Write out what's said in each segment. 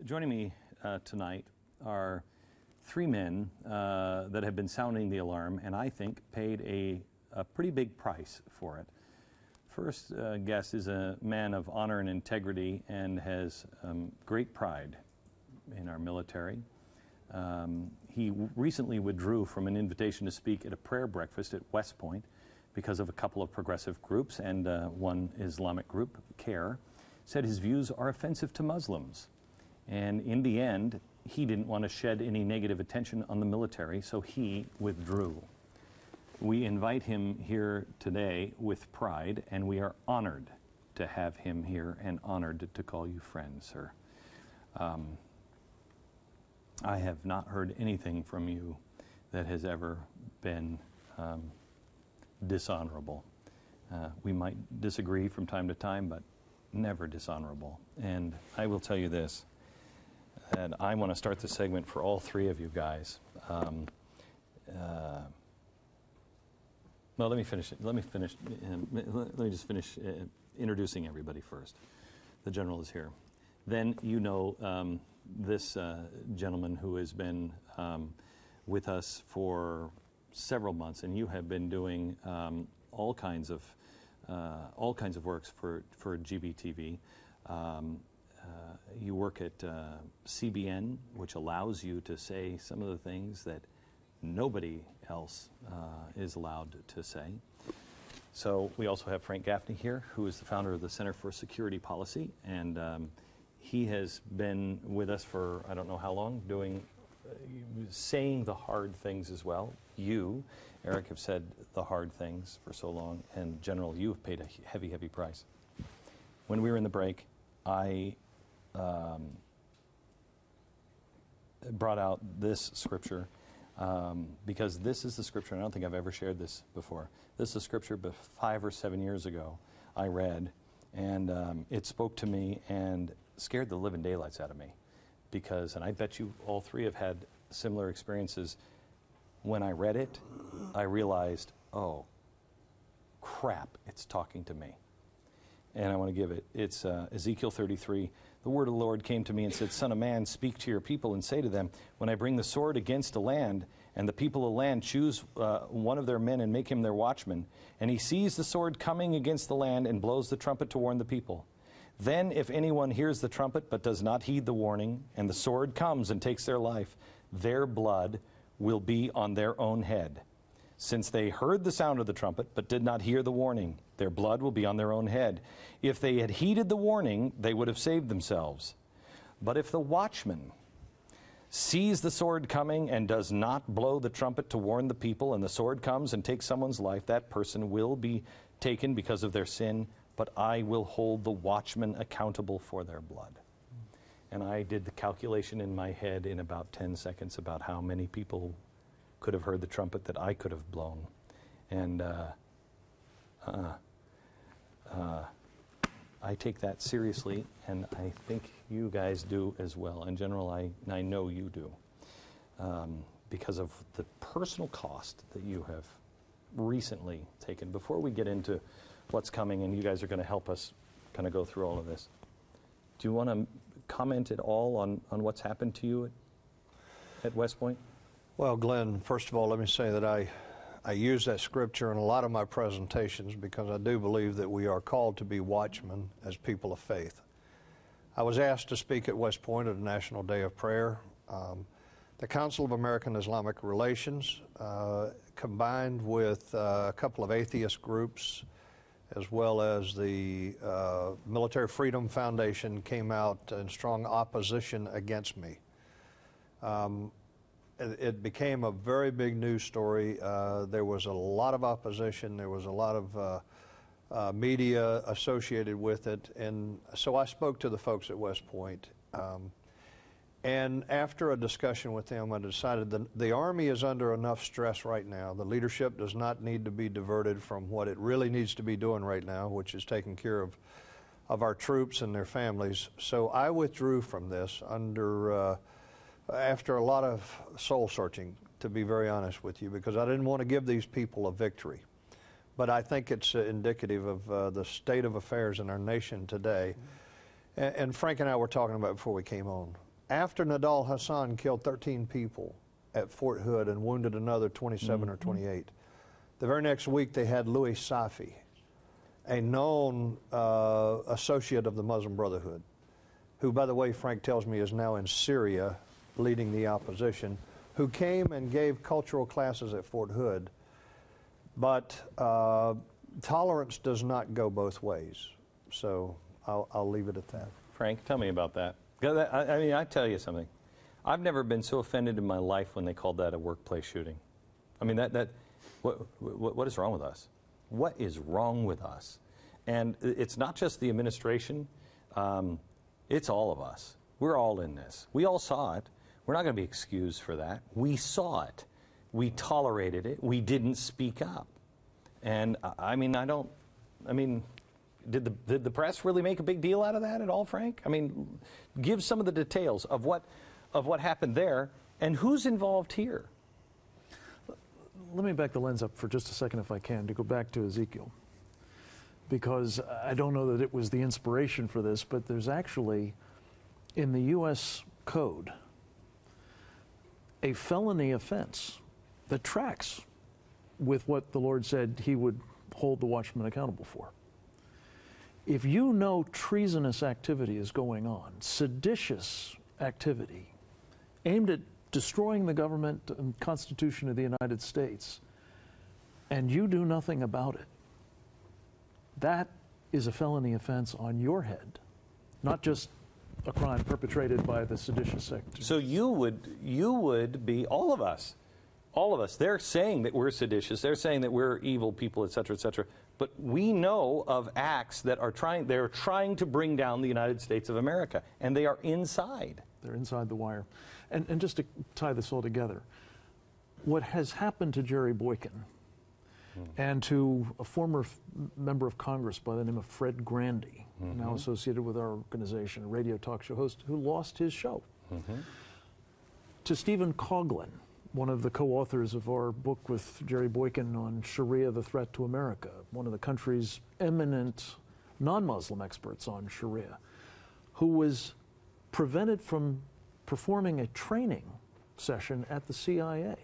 Joining me tonight are three men that have been sounding the alarm and I think paid a pretty big price for it. First guest is a man of honor and integrity and has great pride in our military. He recently withdrew from an invitation to speak at a prayer breakfast at West Point because of a couple of progressive groups and one Islamic group, CARE, said his views are offensive to Muslims. And in the end, he didn't want to shed any negative attention on the military, so he withdrew. We invite him here today with pride, and we are honored to have him here and honored to call you friend, sir. I have not heard anything from you that has ever been dishonorable. We might disagree from time to time, but never dishonorable. And I will tell you this, that I want to start the segment for all three of you guys. Well, let me just finish introducing everybody first. The general is here. Then you know this gentleman who has been with us for several months, and you have been doing all kinds of works for GBTV. You work at CBN, which allows you to say some of the things that nobody else is allowed to say. So we also have Frank Gaffney here, who is the founder of the Center for Security Policy, and he has been with us for I don't know how long, saying the hard things as well. You, Eric, have said the hard things for so long, and General, you have paid a heavy, heavy price. When we were in the break, I brought out this scripture because this is the scripture, and I don't think I've ever shared this before. This is a scripture 5 or 7 years ago I read, and it spoke to me and scared the living daylights out of me because, and I bet you all three have had similar experiences. When I read it, I realized, oh, crap, it's talking to me. And I want to give it. It's Ezekiel 33. The word of the Lord came to me and said, Son of man, speak to your people and say to them, when I bring the sword against a land, and the people of the land choose one of their men and make him their watchman, and he sees the sword coming against the land and blows the trumpet to warn the people. Then if anyone hears the trumpet but does not heed the warning, and the sword comes and takes their life, their blood will be on their own head. Since they heard the sound of the trumpet but did not hear the warning, their blood will be on their own head. If they had heeded the warning, they would have saved themselves. But if the watchman sees the sword coming and does not blow the trumpet to warn the people, and the sword comes and takes someone's life, that person will be taken because of their sin, but I will hold the watchman accountable for their blood. And I did the calculation in my head in about 10 seconds about how many people could have heard the trumpet that I could have blown. And I take that seriously, and I think you guys do as well. In general, I know you do, because of the personal cost that you have recently taken. Before we get into what's coming, and you guys are going to help us kind of go through all of this, do you want to comment at all on what's happened to you at West Point? Well, Glenn, first of all, let me say that I use that scripture in a lot of my presentations because I do believe that we are called to be watchmen as people of faith. I was asked to speak at West Point at a National Day of Prayer. The Council of American Islamic Relations, combined with a couple of atheist groups, as well as the Military Freedom Foundation, came out in strong opposition against me. It became a very big news story. There was a lot of opposition. There was a lot of media associated with it. And so I spoke to the folks at West Point. And after a discussion with them, I decided that the Army is under enough stress right now. The leadership does not need to be diverted from what it really needs to be doing right now, which is taking care of our troops and their families. So I withdrew from this after a lot of soul searching, to be very honest with you, because I didn't want to give these people a victory. But I think it's indicative of the state of affairs in our nation today. And Frank and I were talking about it before we came on. After Nadal Hassan killed 13 people at Fort Hood and wounded another 27 or 28, the very next week they had Louis Safi, a known associate of the Muslim Brotherhood, who, by the way, Frank tells me is now in Syria leading the opposition, who came and gave cultural classes at Fort Hood. But tolerance does not go both ways. So I'll leave it at that. Frank, tell me about that. I mean, I tell you something. I've never been so offended in my life when they called that a workplace shooting. I mean, what is wrong with us? What is wrong with us? And it's not just the administration. It's all of us. We're all in this. We all saw it. We're not going to be excused for that. We saw it. We tolerated it. We didn't speak up. And did the press really make a big deal out of that at all, Frank? I mean, give some of the details of what happened there and who's involved here. Let me back the lens up for just a second, if I can, to go back to Ezekiel. Because I don't know that it was the inspiration for this, but there's actually, in the U.S. Code, a felony offense that tracks with what the Lord said he would hold the watchman accountable for. If you know treasonous activity is going on, seditious activity aimed at destroying the government and Constitution of the United States, and you do nothing about it, that is a felony offense on your head, not just a crime perpetrated by the seditious sect. So you would be all of us. They're saying that we're seditious. They're saying that we're evil people, et cetera, et cetera. But we know of acts that they're trying to bring down the United States of America, and they are inside. They're inside the wire. And just to tie this all together, what has happened to Jerry Boykin and to a former member of Congress by the name of Fred Grandy, now associated with our organization, a radio talk show host, who lost his show, to Stephen Coughlin, one of the co-authors of our book with Jerry Boykin on Sharia, the Threat to America, one of the country's eminent non-Muslim experts on Sharia, who was prevented from performing a training session at the CIA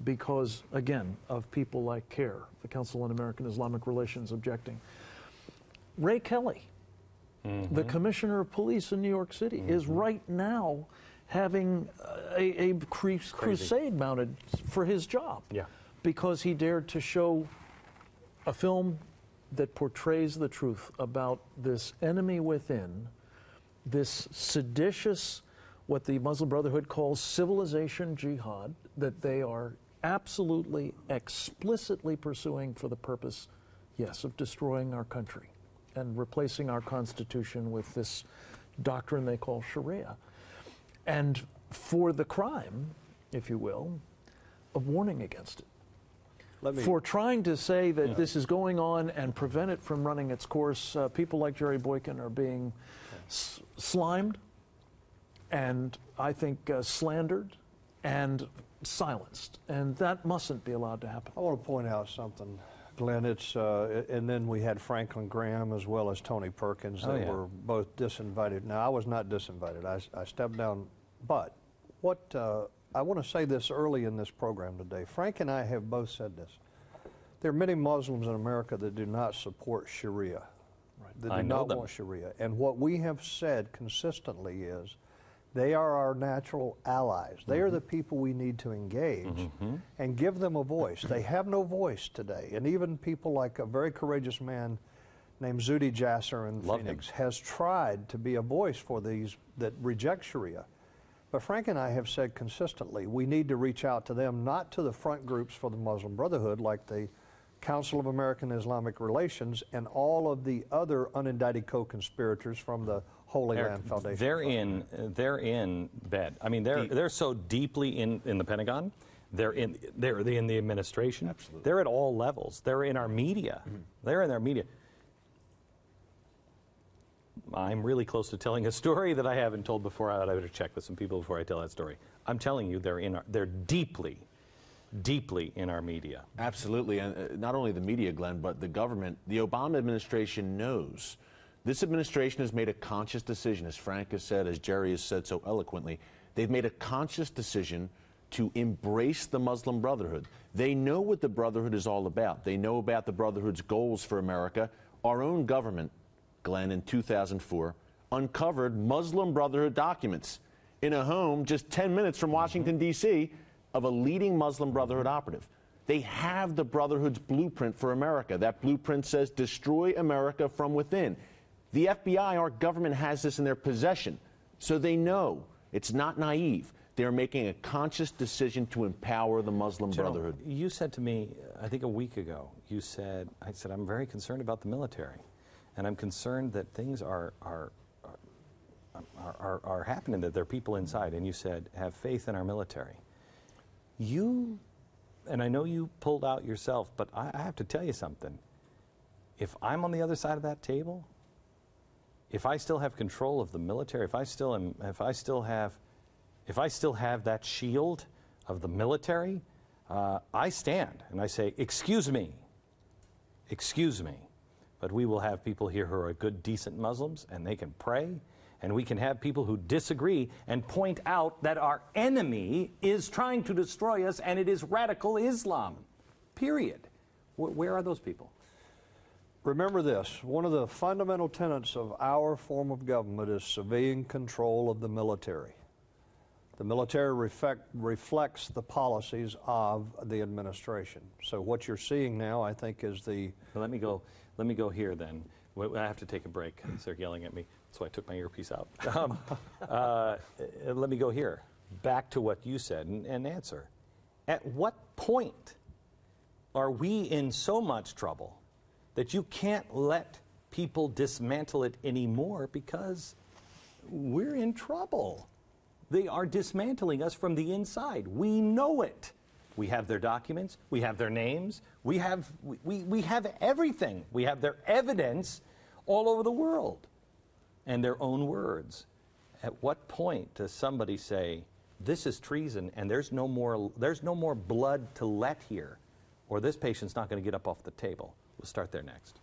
because, again, of people like CAIR, the Council on American Islamic Relations, objecting. Ray Kelly, the Commissioner of Police in New York City, is right now having a crusade mounted for his job because he dared to show a film that portrays the truth about this enemy within, this seditious, what the Muslim Brotherhood calls civilization jihad, that they are absolutely, explicitly pursuing for the purpose, yes, of destroying our country and replacing our Constitution with this doctrine they call Sharia. And for the crime, if you will, of warning against it. For trying to say that this is going on and prevent it from running its course, people like Jerry Boykin are being slimed and, I think, slandered and silenced. And that mustn't be allowed to happen. I want to point out something, Glenn. And then we had Franklin Graham as well as Tony Perkins that were both disinvited. Now, I was not disinvited. I stepped down. But what I want to say this early in this program today. Frank and I have both said this. There are many Muslims in America that do not support Sharia. That do not want Sharia. And what we have said consistently is they are our natural allies. They are the people we need to engage and give them a voice. They have no voice today. And even people like a very courageous man named Zuhdi Jasser in Phoenix has tried to be a voice for these that reject Sharia. But Frank and I have said consistently we need to reach out to them, not to the front groups for the Muslim Brotherhood like the Council of American Islamic Relations and all of the other unindicted co-conspirators from the Holy Land Foundation. They're in bed. I mean, they're so deeply in the Pentagon. They're in the administration. Absolutely. They're at all levels. They're in our media. They're in our media. I'm really close to telling a story that I haven't told before. I better check with some people before I tell that story. I'm telling you, they're deeply in our media. Absolutely, and not only the media, Glenn, but the government. The Obama administration knows This administration has made a conscious decision, as Frank has said, as Jerry has said so eloquently. They've made a conscious decision to embrace the Muslim Brotherhood. They know what the Brotherhood is all about. They know about the Brotherhood's goals for America. Our own government, Glenn, in 2004, uncovered Muslim Brotherhood documents in a home just 10 minutes from Washington, D.C., of a leading Muslim Brotherhood operative. They have the Brotherhood's blueprint for America. That blueprint says, destroy America from within. The FBI, our government, has this in their possession, so they know. It's not naive. They're making a conscious decision to empower the Muslim Brotherhood. You said to me, I think a week ago, I said, I'm very concerned about the military. And I'm concerned that things are happening, that there are people inside. And you said, have faith in our military. And I know you pulled out yourself, but I have to tell you something. If I'm on the other side of that table, if I still have control of the military, if I still have that shield of the military, I stand and I say, excuse me, but we will have people here who are good, decent Muslims, and they can pray, and we can have people who disagree and point out that our enemy is trying to destroy us, and it is radical Islam, period. Where are those people? Remember this, one of the fundamental tenets of our form of government is civilian control of the military. The military reflects the policies of the administration. So what you're seeing now, I think, is the... Let me go here then. I have to take a break. They're yelling at me, so I took my earpiece out. Let me go here. Back to what you said and answer. At what point are we in so much trouble that you can't let people dismantle it anymore because we're in trouble? They are dismantling us from the inside. We know it. We have their documents. We have their names. We have everything. We have their evidence all over the world and their own words. At what point does somebody say, this is treason and there's no more blood to let here, or this patient's not going to get up off the table? We'll start there next.